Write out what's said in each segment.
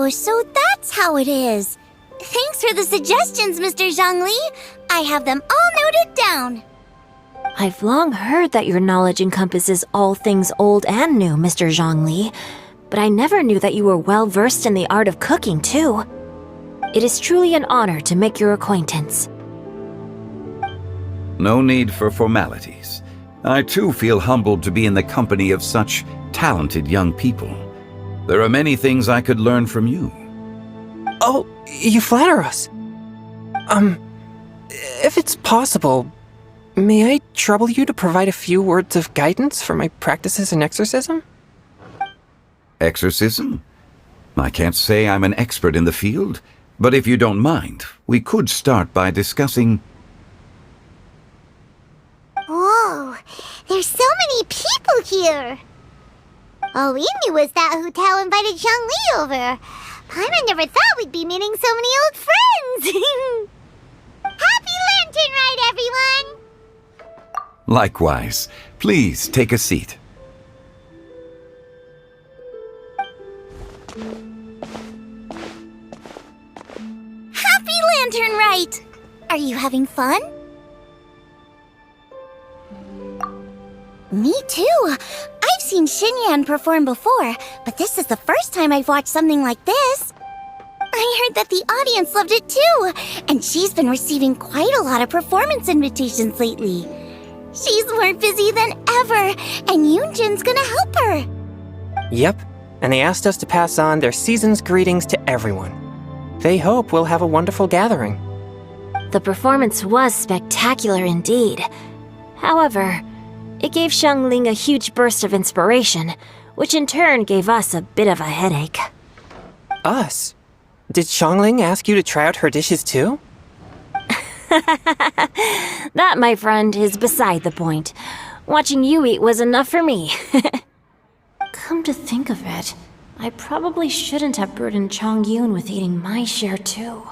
Oh, so that's how it is. Thanks for the suggestions, Mr. Zhongli. I have them all noted down. I've long heard that your knowledge encompasses all things old and new, Mr. Zhongli, but I never knew that you were well versed in the art of cooking, too. It is truly an honor to make your acquaintance. No need for formalities. I too feel humbled to be in the company of such talented young people. There are many things I could learn from you. Oh, you flatter us. If it's possible, may I trouble you to provide a few words of guidance for my practices in exorcism? Exorcism? I can't say I'm an expert in the field, but if you don't mind, we could start by discussing... Whoa, there's so many people here. All we knew was that Hu Tao invited Zhongli over. Paimon never thought we'd be meeting so many old friends. Happy Lantern Ride, everyone! Likewise. Please take a seat. Happy Lantern Ride! Are you having fun? Me too. I've seen Xinyan perform before, but this is the first time I've watched something like this. I heard that the audience loved it too, and she's been receiving quite a lot of performance invitations lately. She's more busy than ever, and Yoonjin's gonna help her. Yep, and they asked us to pass on their season's greetings to everyone. They hope we'll have a wonderful gathering. The performance was spectacular indeed. However, it gave Xiangling a huge burst of inspiration, which in turn gave us a bit of a headache. Us? Did Xiangling ask you to try out her dishes too? That, my friend, is beside the point. Watching you eat was enough for me. Come to think of it, I probably shouldn't have burdened Chongyun with eating my share too.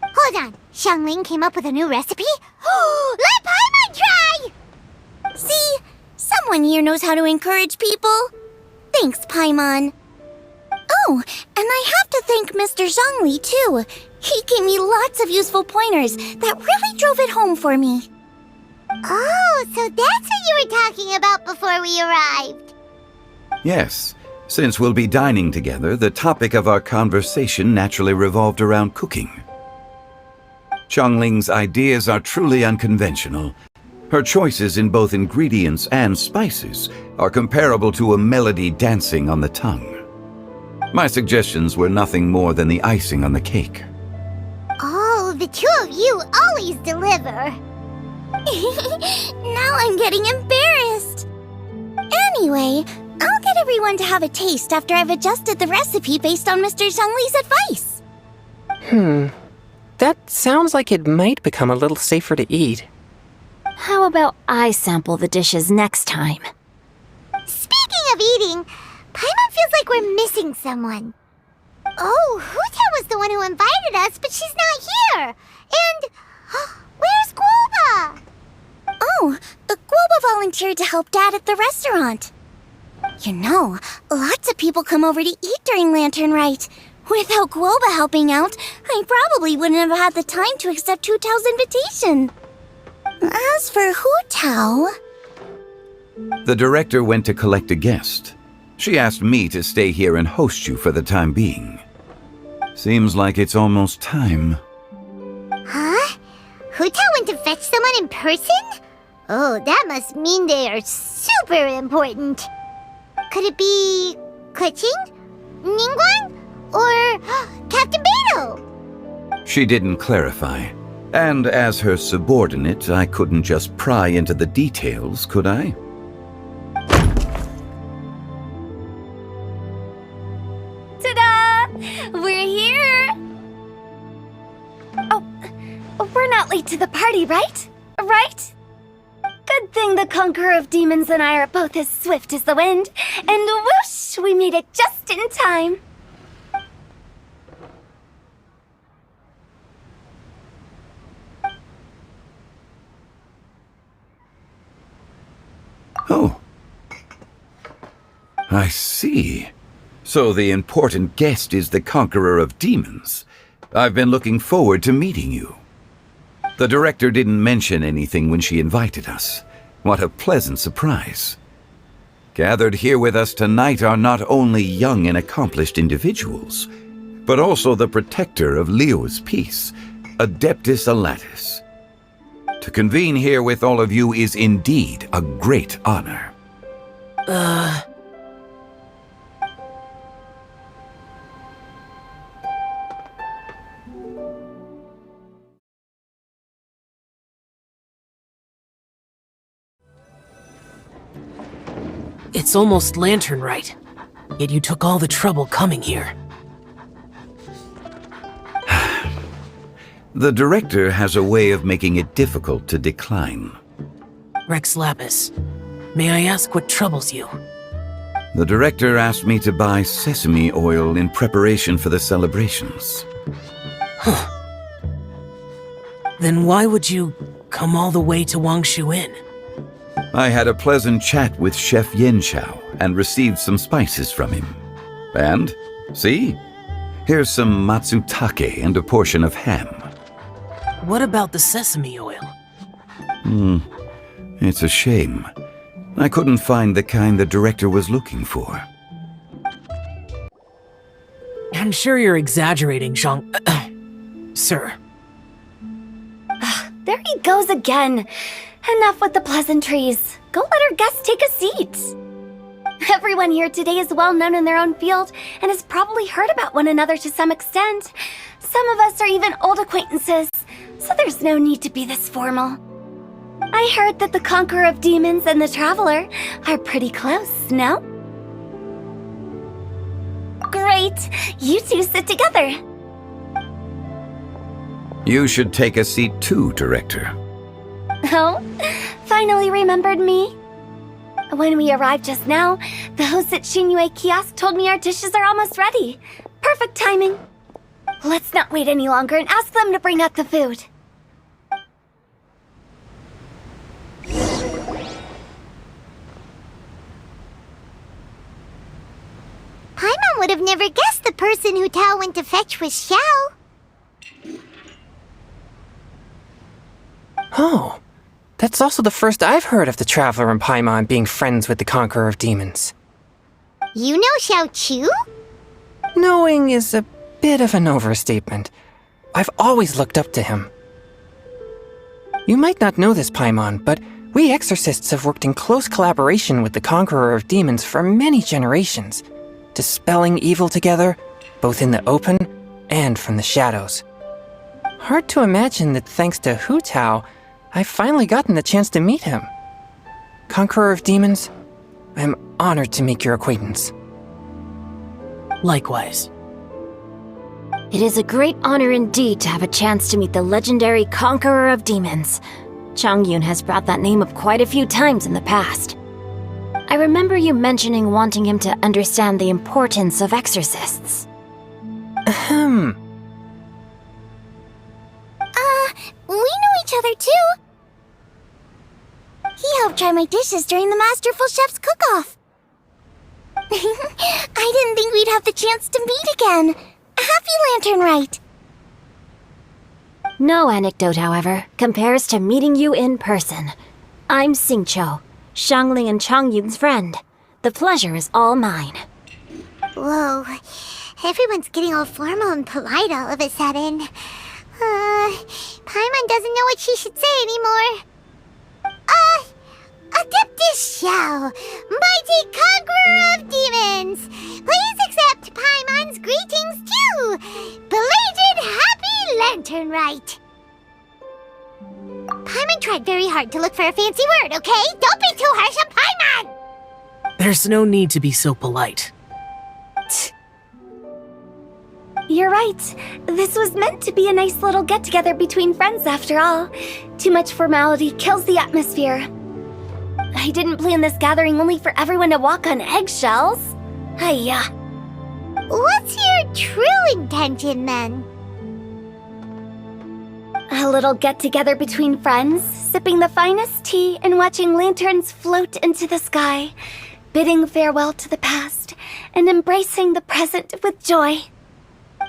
Hold on, Xiangling came up with a new recipe? Let Paimon try! See? Someone here knows how to encourage people. Thanks, Paimon. Oh, and I have to thank Mr. Zhongli, too. He gave me lots of useful pointers that really drove it home for me. Oh, so that's what you were talking about before we arrived. Yes. Since we'll be dining together, the topic of our conversation naturally revolved around cooking. Xiangling's ideas are truly unconventional. Her choices in both ingredients and spices are comparable to a melody dancing on the tongue. My suggestions were nothing more than the icing on the cake. Oh, the two of you always deliver. Now I'm getting embarrassed. Anyway, I'll get everyone to have a taste after I've adjusted the recipe based on Mr. Zhongli's advice. That sounds like it might become a little safer to eat. How about I sample the dishes next time? Speaking of eating, Paimon feels like we're missing someone. Oh, Hu Tao was the one who invited us, but she's not here. And where's Guoba? Oh, Guoba volunteered to help Dad at the restaurant. You know, lots of people come over to eat during Lantern Rite. Without Guoba helping out, I probably wouldn't have had the time to accept Hu Tao's invitation. As for Hu Tao... The director went to collect a guest. She asked me to stay here and host you for the time being. Seems like it's almost time. Huh? Hu Tao went to fetch someone in person? Oh, that must mean they are super important. Could it be... Kuching? Ningguang? Or Captain Beidou? She didn't clarify. And as her subordinate, I couldn't just pry into the details, could I? Ta-da! We're here! Oh, we're not late to the party, right? Right? Good thing the Conqueror of Demons and I are both as swift as the wind. And whoosh, we made it just in time. Oh. I see. So the important guest is the conqueror of demons. I've been looking forward to meeting you. The director didn't mention anything when she invited us. What a pleasant surprise. Gathered here with us tonight are not only young and accomplished individuals, but also the protector of Leo's peace, Adeptus Alatus. To convene here with all of you is indeed a great honor. It's almost lantern right, yet you took all the trouble coming here. The director has a way of making it difficult to decline. Rex Lapis, may I ask what troubles you? The director asked me to buy sesame oil in preparation for the celebrations. Then why would you come all the way to Wangshu Inn? I had a pleasant chat with Chef Yenchao and received some spices from him. And, see? Here's some matsutake and a portion of ham. What about the sesame oil? It's a shame. I couldn't find the kind the director was looking for. I'm sure you're exaggerating, Sir. There he goes again. Enough with the pleasantries. Go let our guests take a seat. Everyone here today is well known in their own field and has probably heard about one another to some extent. Some of us are even old acquaintances, so there's no need to be this formal. I heard that the Conqueror of Demons and the Traveler are pretty close, no? Great! You two sit together. You should take a seat too, Director. Oh, finally remembered me? When we arrived just now, the host at Shinyue Kiosk told me our dishes are almost ready. Perfect timing. Let's not wait any longer and ask them to bring out the food. Paimon would have never guessed the person who Tao went to fetch was Xiao. Oh, that's also the first I've heard of the Traveler and Paimon being friends with the Conqueror of Demons. You know Xiao Chu? Knowing is a bit of an overstatement. I've always looked up to him. You might not know this, Paimon, but we exorcists have worked in close collaboration with the Conqueror of Demons for many generations, dispelling evil together, both in the open and from the shadows. Hard to imagine that thanks to Hu Tao, I've finally gotten the chance to meet him. Conqueror of Demons, I'm honored to make your acquaintance. Likewise. It is a great honor indeed to have a chance to meet the legendary Conqueror of Demons. Changyun has brought that name up quite a few times in the past. I remember you mentioning wanting him to understand the importance of exorcists. We know each other too. He helped try my dishes during the Masterful Chef's cook-off. I didn't think we'd have the chance to meet again. Happy Lantern Rite! No anecdote, however, compares to meeting you in person. I'm Xingqiu, Shangling and Changyun's friend. The pleasure is all mine. Whoa, everyone's getting all formal and polite all of a sudden. Paimon doesn't know what she should say anymore. Adeptus Xiao, mighty conqueror of demons, please accept Paimon's greetings too. Belated Happy Lantern Rite. Paimon tried very hard to look for a fancy word, okay? Don't be too harsh on Paimon! There's no need to be so polite. You're right. This was meant to be a nice little get-together between friends after all. Too much formality kills the atmosphere. I didn't plan this gathering only for everyone to walk on eggshells. Hiya. What's your true intention then? A little get-together between friends, sipping the finest tea and watching lanterns float into the sky, bidding farewell to the past and embracing the present with joy.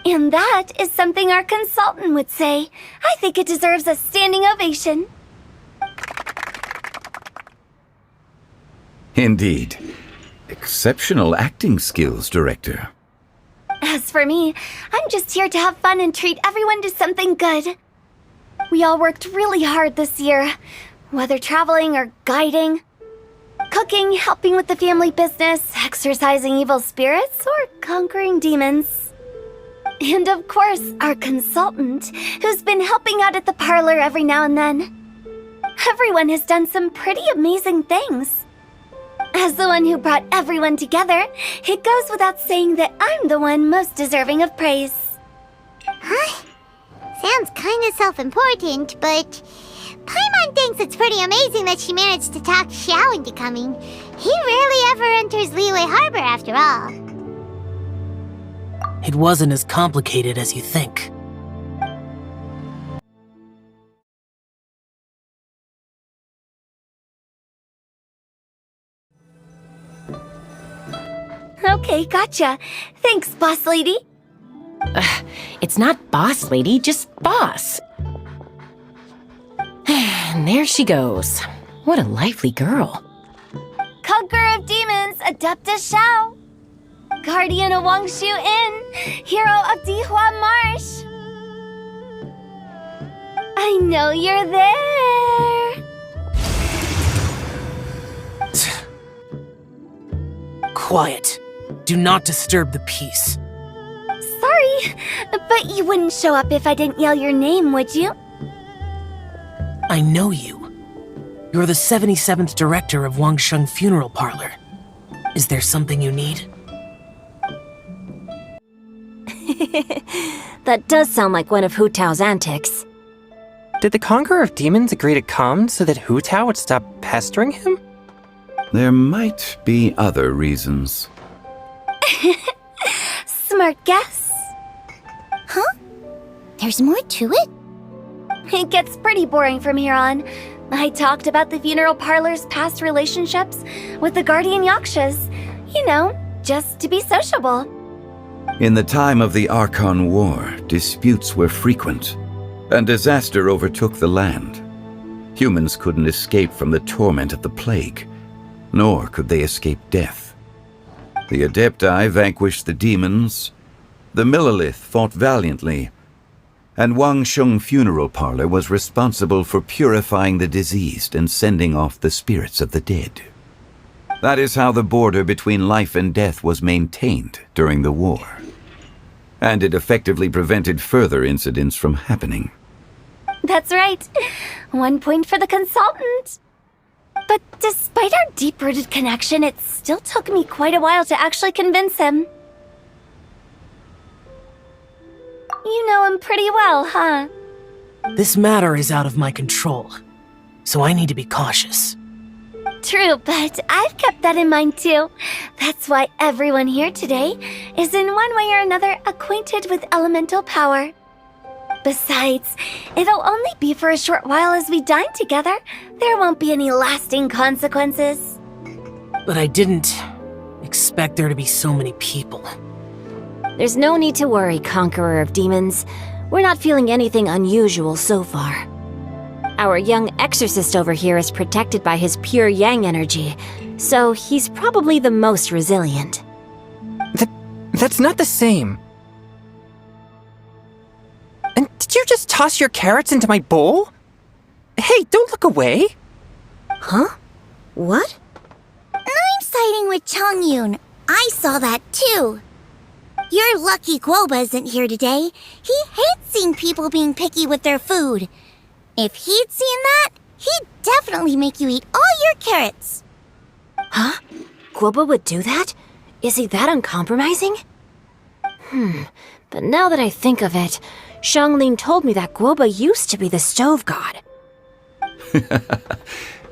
And that is something our consultant would say. I think it deserves a standing ovation. Indeed. Exceptional acting skills, Director. As for me, I'm just here to have fun and treat everyone to something good. We all worked really hard this year, whether traveling or guiding, cooking, helping with the family business, exorcising evil spirits, or conquering demons. And of course, our consultant, who's been helping out at the parlor every now and then. Everyone has done some pretty amazing things. As the one who brought everyone together, it goes without saying that I'm the one most deserving of praise. Huh? Sounds kinda self-important, but Paimon thinks it's pretty amazing that she managed to talk Xiao into coming. He rarely ever enters Liyue Harbor after all. It wasn't as complicated as you think. Okay, gotcha. Thanks, boss lady. It's not boss lady, just boss. And there she goes. What a lively girl. Conqueror of demons, Adeptus Xiao. Guardian of Wangshu Inn, hero of Dihua Marsh. I know you're there. Quiet. Do not disturb the peace. Sorry, but you wouldn't show up if I didn't yell your name, would you? I know you. You're the 77th director of Wangsheng Funeral Parlor. Is there something you need? That does sound like one of Hu Tao's antics. Did the Conqueror of Demons agree to come so that Hu Tao would stop pestering him? There might be other reasons. Smart guess. Huh? There's more to it? It gets pretty boring from here on. I talked about the funeral parlor's past relationships with the guardian yakshas. You know, just to be sociable. In the time of the Archon War, disputes were frequent, and disaster overtook the land. Humans couldn't escape from the torment of the plague, nor could they escape death. The Adepti vanquished the demons, the Millelith fought valiantly, and Wangsheng Funeral Parlor was responsible for purifying the diseased and sending off the spirits of the dead. That is how the border between life and death was maintained during the war. And it effectively prevented further incidents from happening. That's right. 1 point for the consultant. But despite our deep-rooted connection, it still took me quite a while to actually convince him. You know him pretty well, huh? This matter is out of my control, so I need to be cautious. True, but I've kept that in mind too. That's why everyone here today is in one way or another acquainted with elemental power. Besides, it'll only be for a short while as we dine together. There won't be any lasting consequences. But I didn't expect there to be so many people. There's no need to worry, Conqueror of Demons. We're not feeling anything unusual so far. Our young exorcist over here is protected by his pure yang energy, so he's probably the most resilient. That's not the same. And did you just toss your carrots into my bowl? Hey, don't look away. Huh? What? I'm siding with Chongyun. I saw that too. You're lucky Guoba isn't here today. He hates seeing people being picky with their food. If he'd seen that, he'd definitely make you eat all your carrots. Huh? Guoba would do that? Is he that uncompromising? But now that I think of it, Xianglin told me that Guoba used to be the stove god.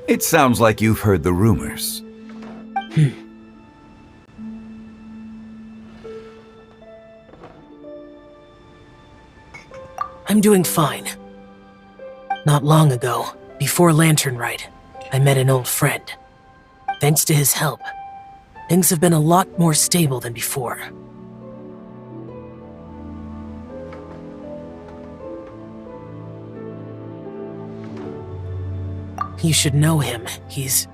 It sounds like you've heard the rumors. I'm doing fine. Not long ago, before Lantern Rite, I met an old friend. Thanks to his help, Things have been a lot more stable than before. You should know him. He's...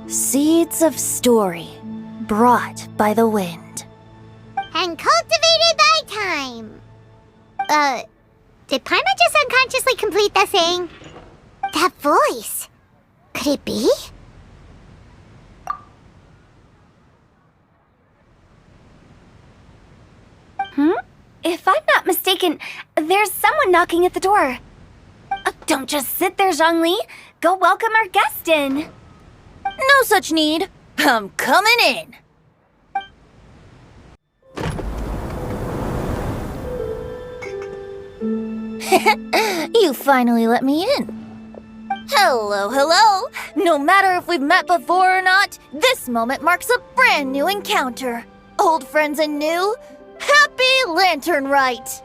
Seeds of story, brought by the wind. And cultivated by time. Did Paimon just unconsciously complete the thing? That voice. Could it be? If I'm not mistaken, there's someone knocking at the door. Don't just sit there, Zhongli. Go welcome our guest in. No such need. I'm coming in. You finally let me in. Hello, hello. No matter if we've met before or not, this moment marks a brand new encounter. Old friends and new. Happy Lantern Rite.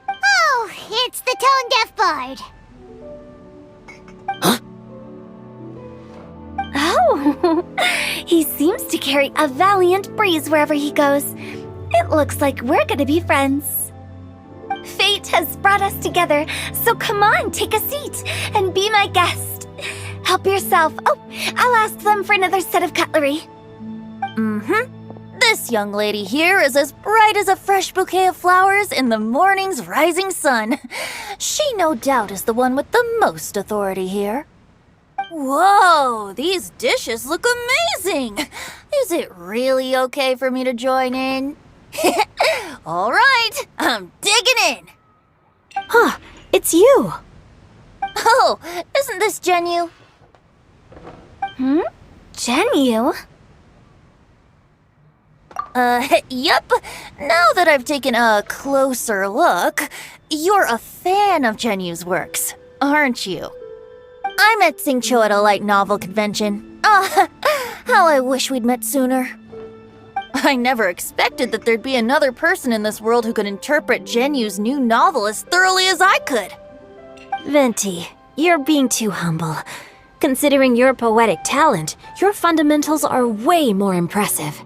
Oh, it's the tone-deaf bard. Oh, he seems to carry a valiant breeze wherever he goes. It looks like we're gonna be friends. Fate has brought us together, so come on, take a seat and be my guest. Help yourself. Oh, I'll ask them for another set of cutlery. This young lady here is as bright as a fresh bouquet of flowers in the morning's rising sun. She no doubt is the one with the most authority here. Whoa, these dishes look amazing! Is it really okay for me to join in? All right, I'm digging in. Huh, it's you. Oh, isn't this Genyu? Genyu? Yep. Now that I've taken a closer look, you're a fan of Genyu's works, aren't you? I met Xingqiu at a light novel convention. How I wish we'd met sooner. I never expected that there'd be another person in this world who could interpret Genyu's new novel as thoroughly as I could. Venti, you're being too humble. Considering your poetic talent, your fundamentals are way more impressive.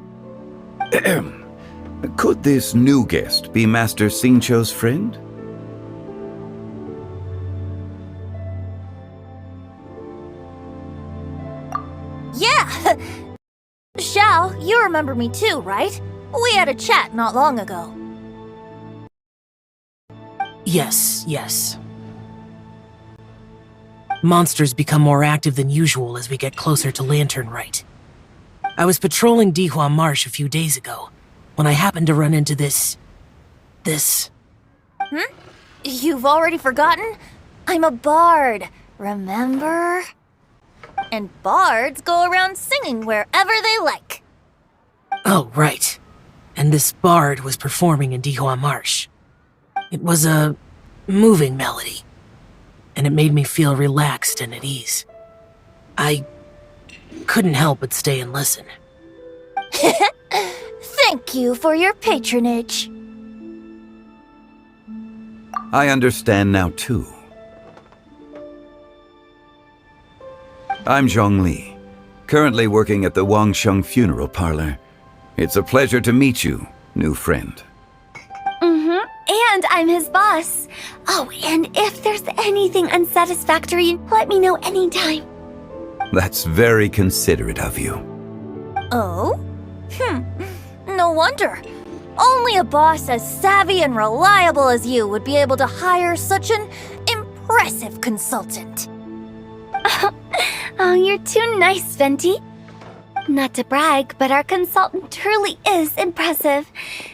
Could this new guest be Master Xingqiu's friend? Yeah! Xiao, you remember me too, right? We had a chat not long ago. Yes. Monsters become more active than usual as we get closer to Lantern Rite. I was patrolling Dihua Marsh a few days ago, when I happened to run into this... You've already forgotten? I'm a bard, remember? And bards go around singing wherever they like. Oh, right. And this bard was performing in Dihua Marsh. It was a moving melody, and it made me feel relaxed and at ease. I couldn't help but stay and listen. Thank you for your patronage. I understand now too. I'm Zhongli, currently working at the Wangsheng Funeral Parlor. It's a pleasure to meet you, new friend. And I'm his boss. Oh, and if there's anything unsatisfactory, let me know anytime. That's very considerate of you. Oh? No wonder. Only a boss as savvy and reliable as you would be able to hire such an impressive consultant. Oh, you're too nice, Venti. Not to brag, but our consultant truly is impressive.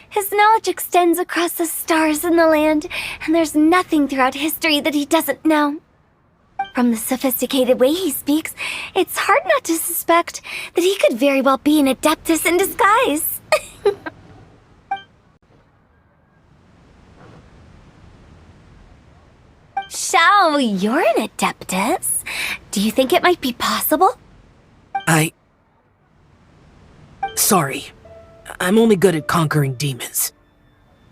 His knowledge extends across the stars and the land, and there's nothing throughout history that he doesn't know. From the sophisticated way he speaks, it's hard not to suspect that he could very well be an adeptus in disguise. Xiao, you're an adeptus. Do you think it might be possible? Sorry. I'm only good at conquering demons.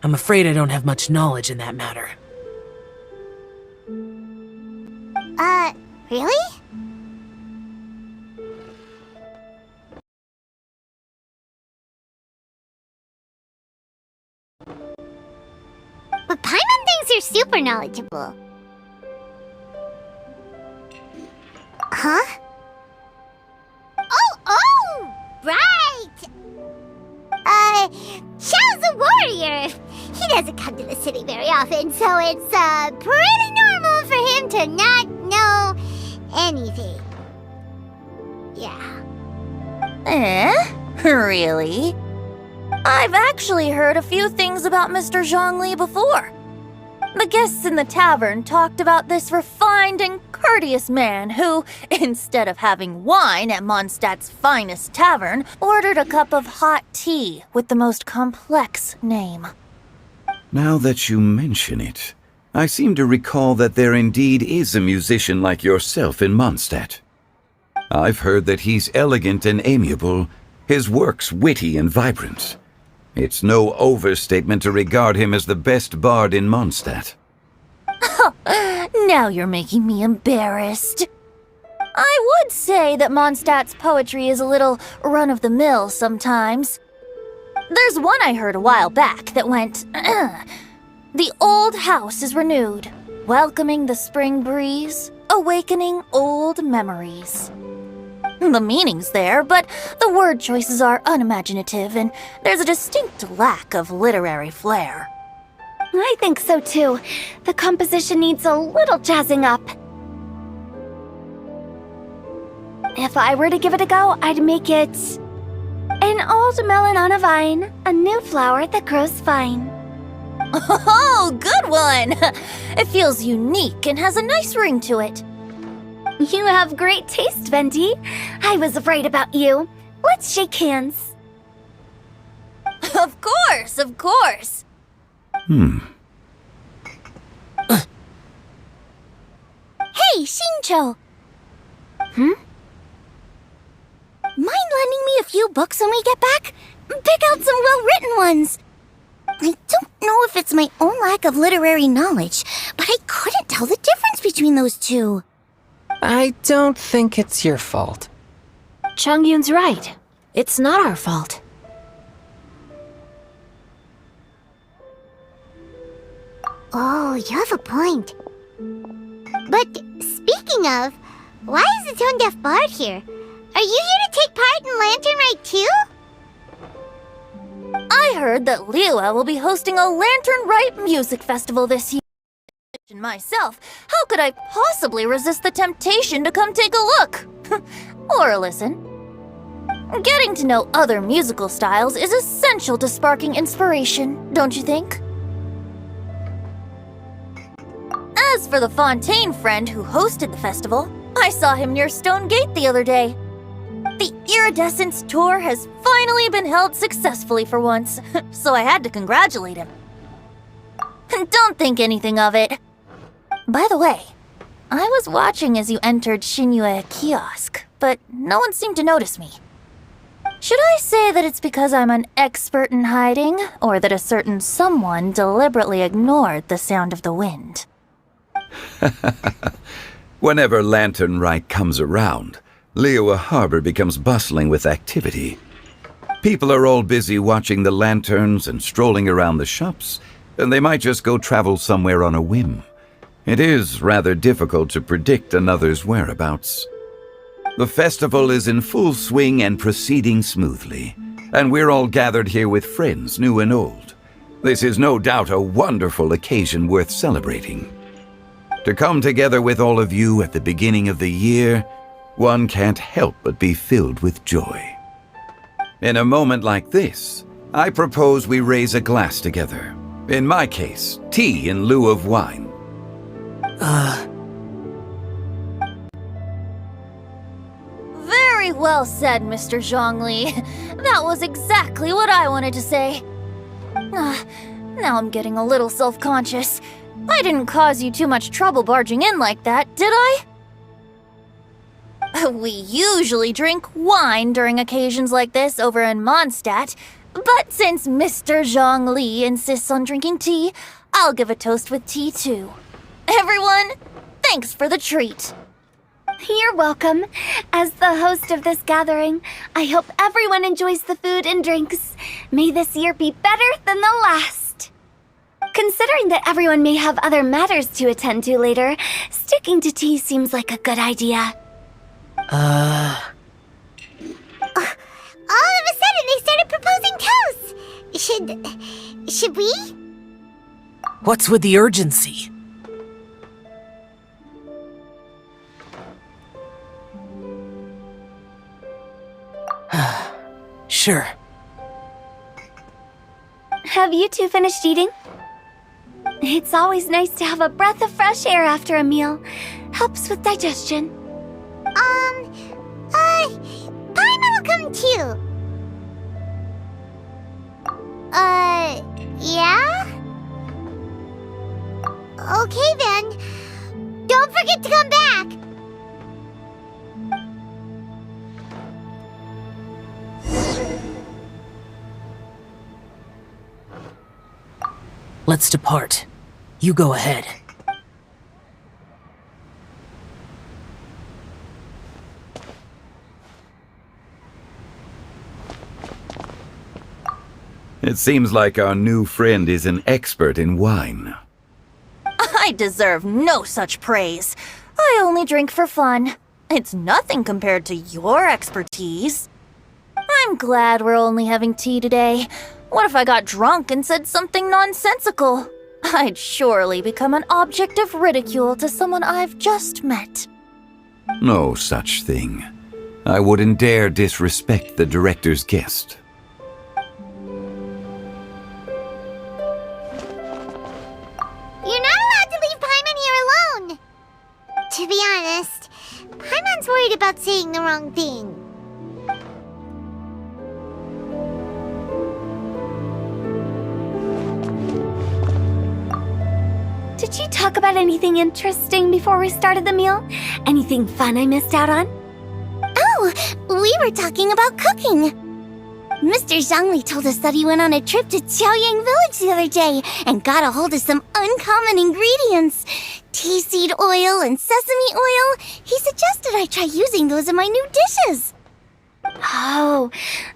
I'm afraid I don't have much knowledge in that matter. Really? But Paimon thinks you're super knowledgeable. Huh? Oh, right! Xiao's a warrior. He doesn't come to the city very often, so it's, pretty normal for him to not know anything. Yeah. Really? I've actually heard a few things about Mr. Zhongli before. The guests in the tavern talked about this refined and courteous man who, instead of having wine at Mondstadt's finest tavern, ordered a cup of hot tea with the most complex name. Now that you mention it, I seem to recall that there indeed is a musician like yourself in Mondstadt. I've heard that he's elegant and amiable, his works witty and vibrant. It's no overstatement to regard him as the best bard in Mondstadt. Now you're making me embarrassed. I would say that Mondstadt's poetry is a little run-of-the-mill sometimes. There's one I heard a while back that went, "The old house is renewed, welcoming the spring breeze, awakening old memories." The meaning's there, but the word choices are unimaginative, and there's a distinct lack of literary flair. I think so too. The composition needs a little jazzing up. If I were to give it a go, I'd make it an old melon on a vine, a new flower that grows fine. Oh, good one! It feels unique and has a nice ring to it. You have great taste, Venti. I was right about you. Let's shake hands. Of course, of course. Hey, Shincho! Mind lending me a few books when we get back? Pick out some well-written ones. I don't know if it's my own lack of literary knowledge, but I couldn't tell the difference between those two. I don't think it's your fault. Chongyun's right. It's not our fault. Oh, you have a point. But speaking of, why is the tone-deaf bard here? Are you here to take part in Lantern Rite too? I heard that Liua will be hosting a Lantern Rite music festival this year. Myself, how could I possibly resist the temptation to come take a look? Or listen. Getting to know other musical styles is essential to sparking inspiration, don't you think? As for the Fontaine friend who hosted the festival, I saw him near Stone Gate the other day. The Iridescence tour has finally been held successfully for once, so I had to congratulate him. Don't think anything of it. By the way, I was watching as you entered Shinyue Kiosk, but no one seemed to notice me. Should I say that it's because I'm an expert in hiding, or that a certain someone deliberately ignored the sound of the wind? Whenever Lantern Rite comes around, Liua Harbor becomes bustling with activity. People are all busy watching the lanterns and strolling around the shops, and they might just go travel somewhere on a whim. It is rather difficult to predict another's whereabouts. The festival is in full swing and proceeding smoothly, and we're all gathered here with friends, new and old. This is no doubt a wonderful occasion worth celebrating. To come together with all of you at the beginning of the year, one can't help but be filled with joy. In a moment like this, I propose we raise a glass together. In my case, tea in lieu of wine. Very well said, Mr. Zhongli. That was exactly what I wanted to say. Now I'm getting a little self-conscious. I didn't cause you too much trouble barging in like that, did I? We usually drink wine during occasions like this over in Mondstadt, but since Mr. Zhongli insists on drinking tea, I'll give a toast with tea too. Everyone, Thanks for the treat. You're welcome. As the host of this gathering, I hope everyone enjoys the food and drinks. May this year be better than the last. Considering that everyone may have other matters to attend to later, sticking to tea seems like a good idea. All of a sudden, they started proposing toasts. Should we? What's with the urgency? Sure. Have you two finished eating? It's always nice to have a breath of fresh air after a meal. Helps with digestion. Paimon will come too. Yeah? Okay then. Don't forget to come back. Let's depart. You go ahead. It seems like our new friend is an expert in wine. I deserve no such praise. I only drink for fun. It's nothing compared to your expertise. I'm glad we're only having tea today. What if I got drunk and said something nonsensical? I'd surely become an object of ridicule to someone I've just met. No such thing. I wouldn't dare disrespect the director's guest. You're not allowed to leave Paimon here alone. To be honest, Paimon's worried about saying the wrong thing. Did you talk about anything interesting before we started the meal? Anything fun I missed out on? Oh, we were talking about cooking. Mr. Zhongli told us that he went on a trip to Qiaoyang Village the other day and got a hold of some uncommon ingredients. Tea seed oil and sesame oil. He suggested I try using those in my new dishes. Oh,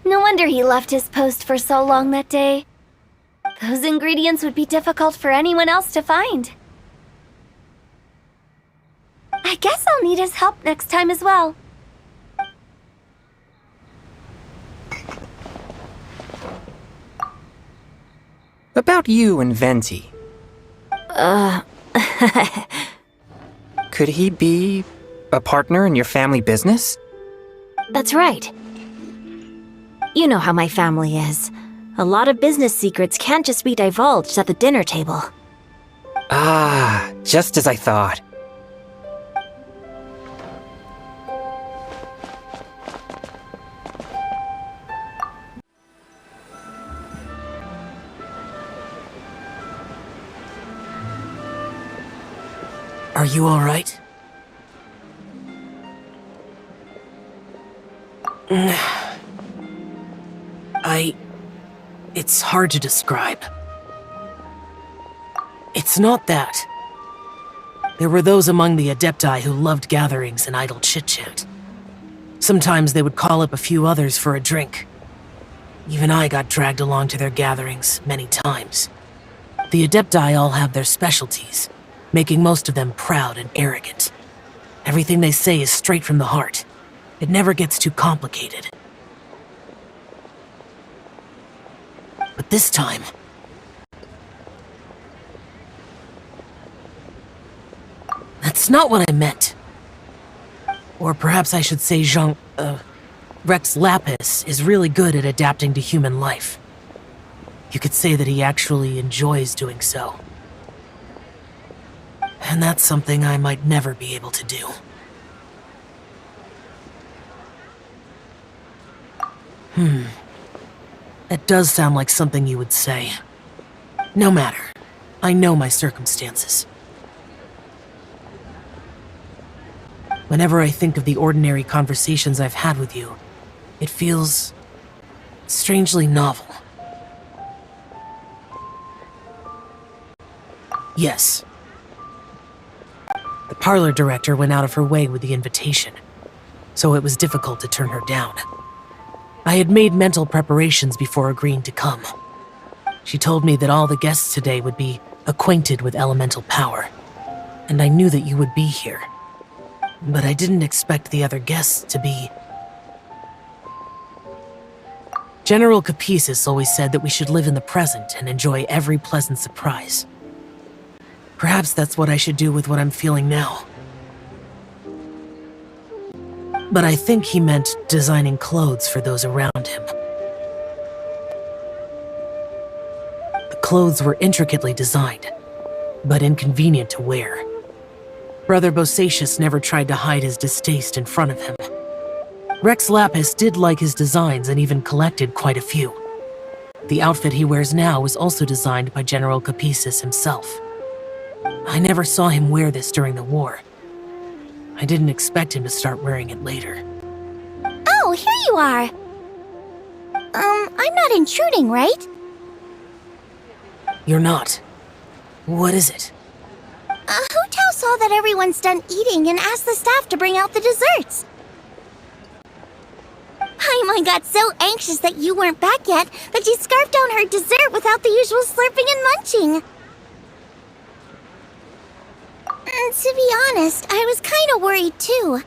no wonder he left his post for so long that day. Those ingredients would be difficult for anyone else to find. I guess I'll need his help next time as well. About you and Venti. Could he be a partner in your family business? That's right. You know how my family is. A lot of business secrets can't just be divulged at the dinner table. Ah, just as I thought. Are you all right? It's hard to describe. It's not that. There were those among the Adepti who loved gatherings and idle chit-chat. Sometimes they would call up a few others for a drink. Even I got dragged along to their gatherings many times. The Adepti all have their specialties, making most of them proud and arrogant. Everything they say is straight from the heart. It never gets too complicated. But this time... That's not what I meant. Or perhaps I should say Rex Lapis is really good at adapting to human life. You could say that he actually enjoys doing so. And that's something I might never be able to do. That does sound like something you would say. No matter. I know my circumstances. Whenever I think of the ordinary conversations I've had with you, it feels strangely novel. Yes. The parlor director went out of her way with the invitation, so it was difficult to turn her down. I had made mental preparations before agreeing to come. She told me that all the guests today would be acquainted with elemental power, and I knew that you would be here. But I didn't expect the other guests to be... General Capisis always said that we should live in the present and enjoy every pleasant surprise. Perhaps that's what I should do with what I'm feeling now. But I think he meant designing clothes for those around him. The clothes were intricately designed, but inconvenient to wear. Brother Bosacius never tried to hide his distaste in front of him. Rex Lapis did like his designs and even collected quite a few. The outfit he wears now was also designed by General Capisis himself. I never saw him wear this during the war. I didn't expect him to start wearing it later. Oh, here you are. I'm not intruding, right? You're not. What is it? Hu Tao saw that everyone's done eating and asked the staff to bring out the desserts. Paimon got so anxious that you weren't back yet that she scarfed down her dessert without the usual slurping and munching. To be honest, I was kind of worried too.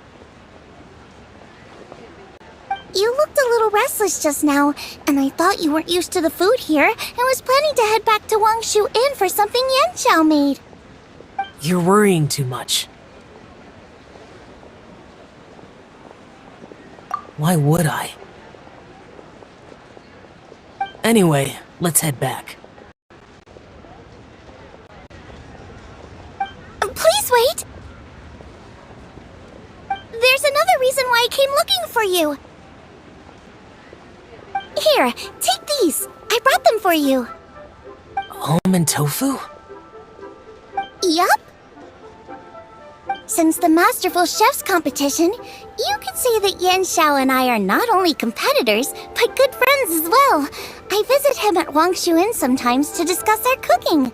You looked a little restless just now, and I thought you weren't used to the food here and was planning to head back to Wangshu Inn for something Yanxiao made. You're worrying too much. Why would I? Anyway, let's head back. Please wait! There's another reason why I came looking for you. Here, take these. I brought them for you. Almond tofu? Yup. Since the Masterful Chef's competition, you could say that Yanxiao and I are not only competitors, but good friends as well. I visit him at Wangshu Inn sometimes to discuss our cooking.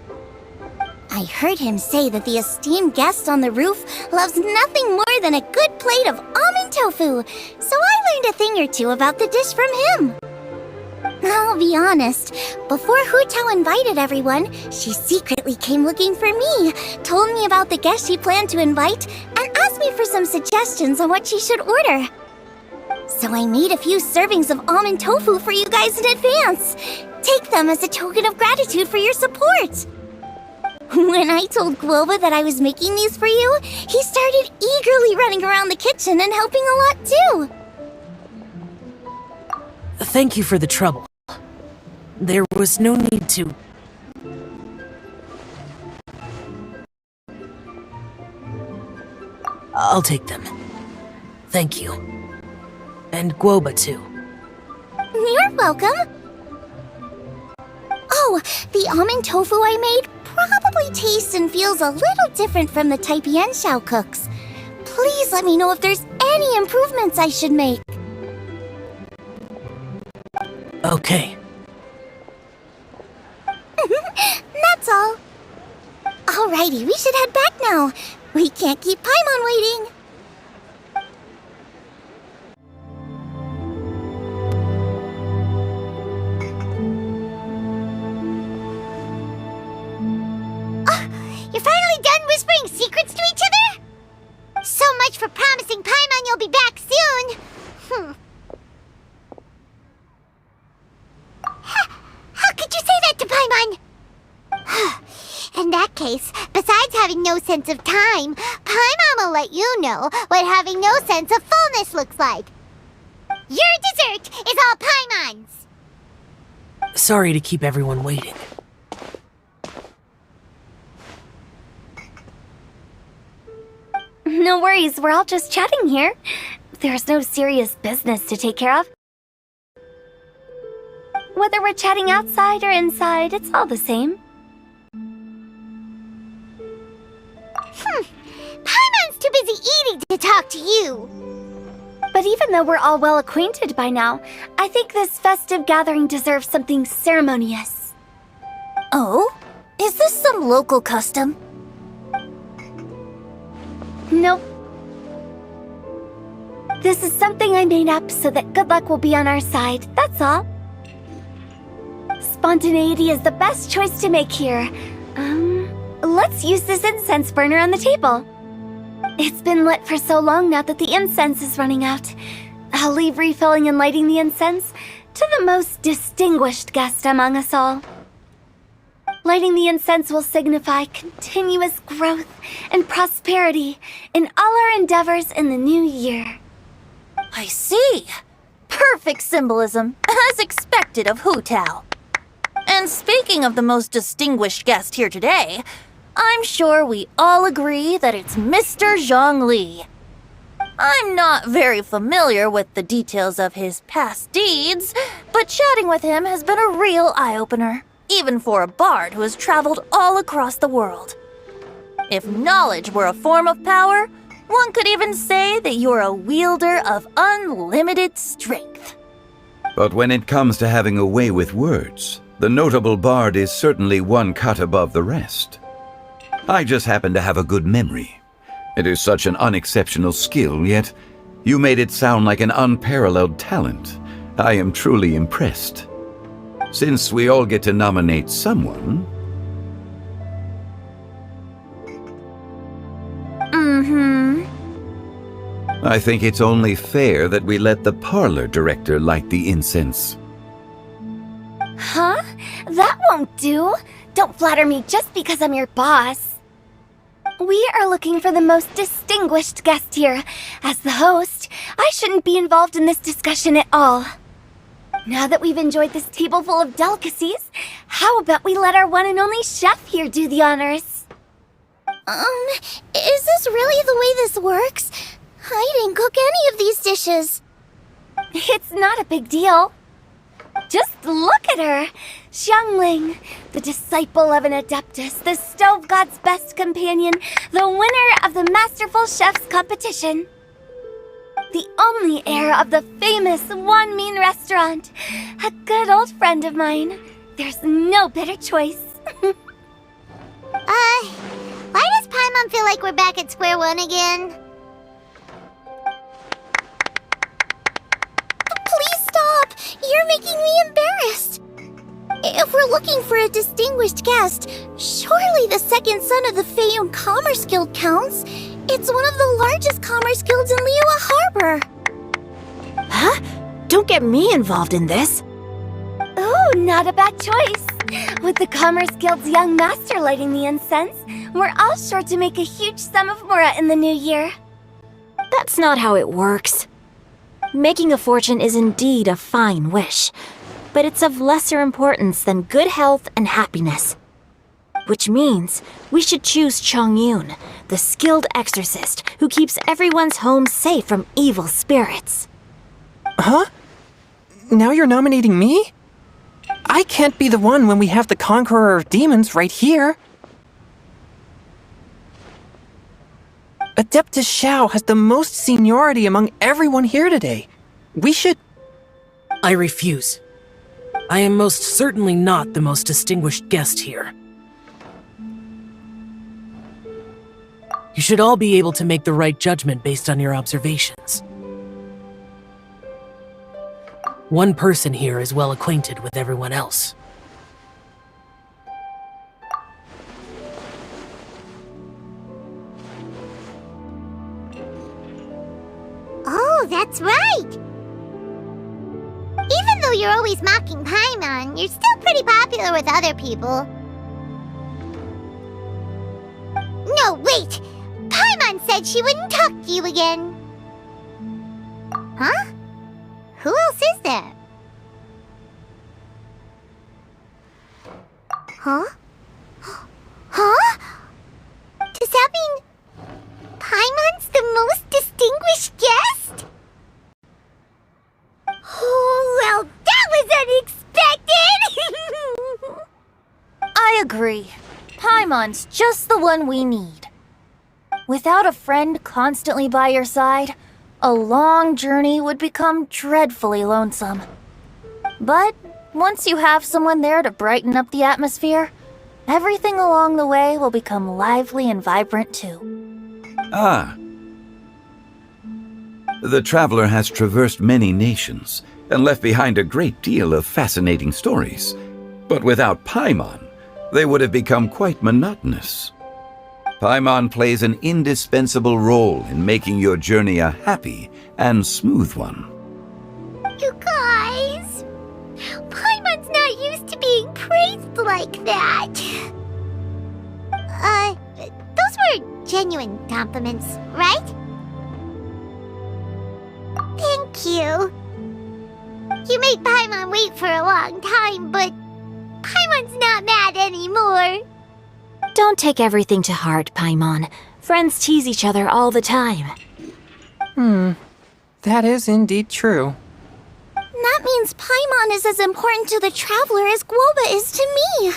I heard him say that the esteemed guest on the roof loves nothing more than a good plate of almond tofu, so I learned a thing or two about the dish from him. I'll be honest, before Hu Tao invited everyone, she secretly came looking for me, told me about the guests she planned to invite, and asked me for some suggestions on what she should order. So I made a few servings of almond tofu for you guys in advance. Take them as a token of gratitude for your support. When I told Guoba that I was making these for you, he started eagerly running around the kitchen and helping a lot too. Thank you for the trouble. There was no need to... I'll take them. Thank you. And Guoba too. You're welcome. Oh, the almond tofu I made probably tastes and feels a little different from the type Yanxiao cooks. Please let me know if there's any improvements I should make. Okay. That's all. Alrighty, we should head back now. We can't keep Paimon waiting. You're finally done whispering secrets to each other? So much for promising Paimon you'll be back soon. How could you say that to Paimon? In that case, besides having no sense of time, Paimon will let you know what having no sense of fullness looks like. Your dessert is all Paimon's! Sorry to keep everyone waiting. No worries, we're all just chatting here. There's no serious business to take care of. Whether we're chatting outside or inside, it's all the same. Paimon's too busy eating to talk to you. But even though we're all well acquainted by now, I think this festive gathering deserves something ceremonious. Oh? Is this some local custom? Nope. This is something I made up so that good luck will be on our side, that's all. Spontaneity is the best choice to make here. Let's use this incense burner on the table. It's been lit for so long now that the incense is running out. I'll leave refilling and lighting the incense to the most distinguished guest among us all. Lighting the incense will signify continuous growth and prosperity in all our endeavors in the new year. I see. Perfect symbolism, as expected of Hu Tao. And speaking of the most distinguished guest here today, I'm sure we all agree that it's Mr. Zhongli. I'm not very familiar with the details of his past deeds, but chatting with him has been a real eye-opener, even for a bard who has traveled all across the world. If knowledge were a form of power, one could even say that you're a wielder of unlimited strength. But when it comes to having a way with words, the notable bard is certainly one cut above the rest. I just happen to have a good memory. It is such an unexceptional skill, yet you made it sound like an unparalleled talent. I am truly impressed. Since we all get to nominate someone... I think it's only fair that we let the parlor director light the incense. Huh? That won't do. Don't flatter me just because I'm your boss. We are looking for the most distinguished guest here. As the host, I shouldn't be involved in this discussion at all. Now that we've enjoyed this table full of delicacies, how about we let our one and only chef here do the honors? Is this really the way this works? I didn't cook any of these dishes. It's not a big deal. Just look at her! Xiangling, the disciple of an adeptus, the stove god's best companion, the winner of the Masterful Chef's competition. The only heir of the famous One Mean restaurant. A good old friend of mine. There's no better choice. Why does Paimon feel like we're back at square one again? Please stop! You're making me embarrassed. If we're looking for a distinguished guest, surely the second son of the Feiyun Commerce Guild counts. It's one of the largest commerce guilds in Liyue Harbor. Huh? Don't get me involved in this. Oh, not a bad choice. With the Commerce Guild's young master lighting the incense, we're all sure to make a huge sum of mora in the new year. That's not how it works. Making a fortune is indeed a fine wish, but it's of lesser importance than good health and happiness. Which means we should choose Chongyun, the skilled exorcist who keeps everyone's home safe from evil spirits. Huh? Now you're nominating me? I can't be the one when we have the conqueror of demons right here. Adeptus Xiao has the most seniority among everyone here today. We should... I refuse. I am most certainly not the most distinguished guest here. You should all be able to make the right judgment based on your observations. One person here is well acquainted with everyone else. Oh, that's right! Even though you're always mocking Paimon, you're still pretty popular with other people. No, wait! Paimon said she wouldn't talk to you again. Huh? Who else is there? Huh? Huh? Does that mean Paimon's the most distinguished guest? Oh, well, that was unexpected! I agree. Paimon's just the one we need. Without a friend constantly by your side, a long journey would become dreadfully lonesome. But once you have someone there to brighten up the atmosphere, everything along the way will become lively and vibrant too. Ah. The traveler has traversed many nations and left behind a great deal of fascinating stories. But without Paimon, they would have become quite monotonous. Paimon plays an indispensable role in making your journey a happy and smooth one. You guys, Paimon's not used to being praised like that. Those were genuine compliments, right? Thank you. You made Paimon wait for a long time, but Paimon's not mad anymore. Don't take everything to heart, Paimon. Friends tease each other all the time. That is indeed true. That means Paimon is as important to the traveler as Guoba is to me.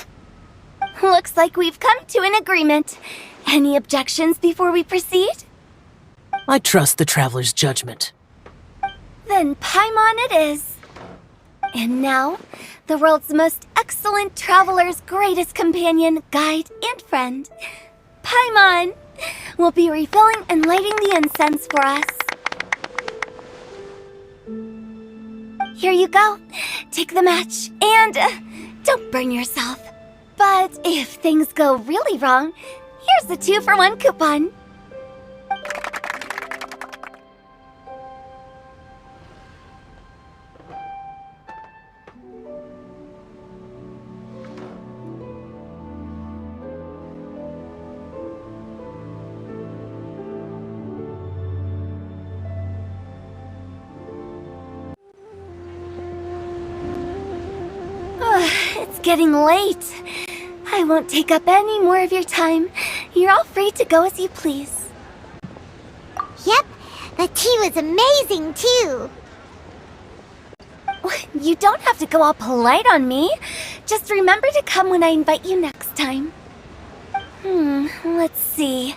Looks like we've come to an agreement. Any objections before we proceed? I trust the traveler's judgment. Then Paimon it is. And now, the world's most excellent traveler's greatest companion, guide, and friend, Paimon, will be refilling and lighting the incense for us. Here you go. Take the match, and don't burn yourself. But if things go really wrong, here's the 2-for-1 coupon. It's getting late. I won't take up any more of your time. You're all free to go as you please. Yep, the tea was amazing too. You don't have to go all polite on me. Just remember to come when I invite you next time. Let's see.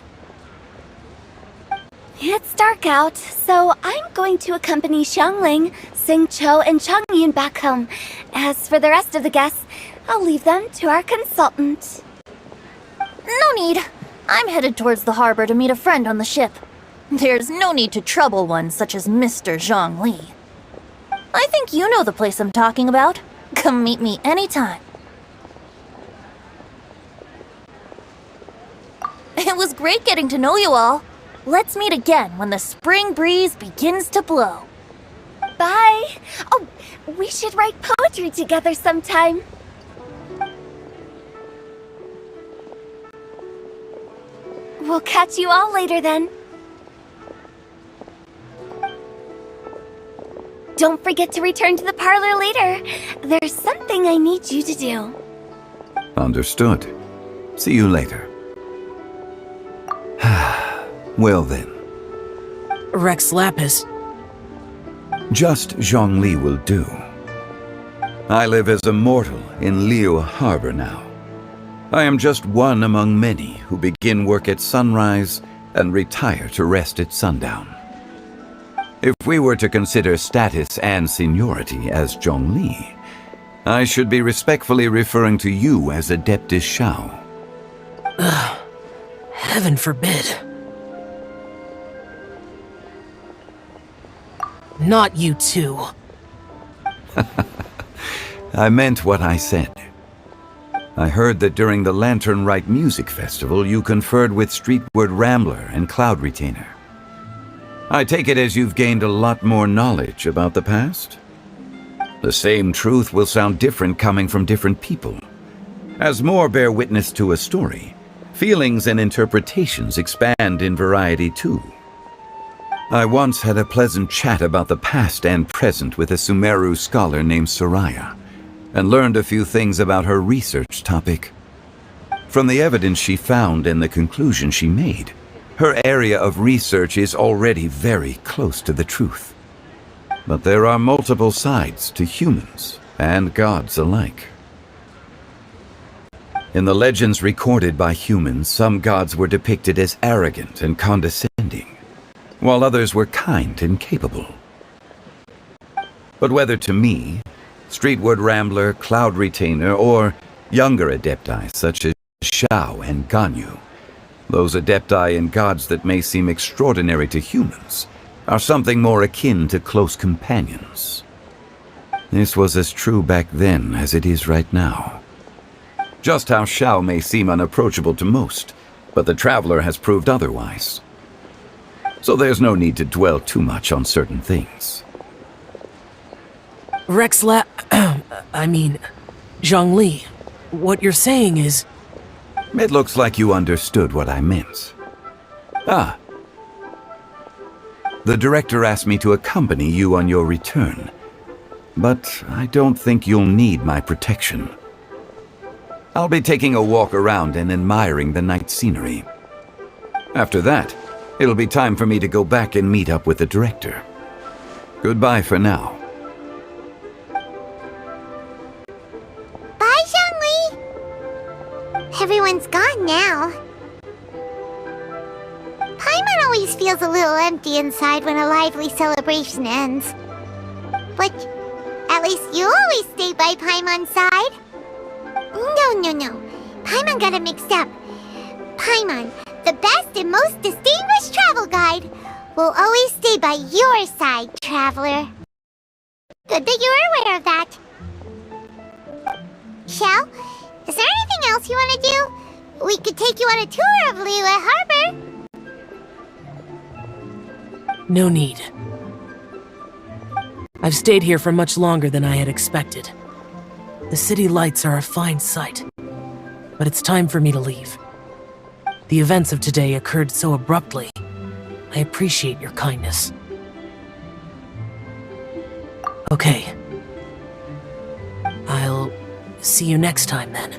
It's dark out, so I'm going to accompany Xiangling, Xingqiu, and Changyun back home. As for the rest of the guests, I'll leave them to our consultant. No need. I'm headed towards the harbor to meet a friend on the ship. There's no need to trouble one such as Mr. Zhongli. I think you know the place I'm talking about. Come meet me anytime. It was great getting to know you all. Let's meet again when the spring breeze begins to blow. Bye! Oh, we should write poetry together sometime. We'll catch you all later then. Don't forget to return to the parlor later. There's something I need you to do. Understood. See you later. Well then. Rex Lapis. Just Zhongli will do. I live as a mortal in Liu Harbor now. I am just one among many who begin work at sunrise and retire to rest at sundown. If we were to consider status and seniority as Zhongli, I should be respectfully referring to you as Adeptus Shao. Heaven forbid. Not you too. I meant what I said. I heard that during the Lantern Rite Music Festival you conferred with Streetward Rambler and Cloud Retainer. I take it as you've gained a lot more knowledge about the past? The same truth will sound different coming from different people. As more bear witness to a story, feelings and interpretations expand in variety too. I once had a pleasant chat about the past and present with a Sumeru scholar named Soraya, and learned a few things about her research topic. From the evidence she found and the conclusion she made, her area of research is already very close to the truth. But there are multiple sides to humans and gods alike. In the legends recorded by humans, some gods were depicted as arrogant and condescending, while others were kind and capable. But whether to me, Streetward Rambler, Cloud Retainer, or younger adepti such as Shao and Ganyu, Those adepti and gods that may seem extraordinary to humans are something more akin to close companions. This was as true back then as it is right now. Just how Shao may seem unapproachable to most, but the Traveler has proved otherwise. So there's no need to dwell too much on certain things. Zhongli, what you're saying is... It looks like you understood what I meant. Ah. The director asked me to accompany you on your return, but I don't think you'll need my protection. I'll be taking a walk around and admiring the night scenery. After that, it'll be time for me to go back and meet up with the director. Goodbye for now. Bye, Zhongli! Everyone's gone now. Paimon always feels a little empty inside when a lively celebration ends. But at least you always stay by Paimon's side. No. Paimon got it mixed up. Paimon, the best and most distinguished travel guide, will always stay by your side, Traveler. Good that you're aware of that. Shell, is there anything else you want to do? We could take you on a tour of Liyue Harbor. No need. I've stayed here for much longer than I had expected. The city lights are a fine sight, but it's time for me to leave. The events of today occurred so abruptly. I appreciate your kindness. Okay. I'll see you next time then.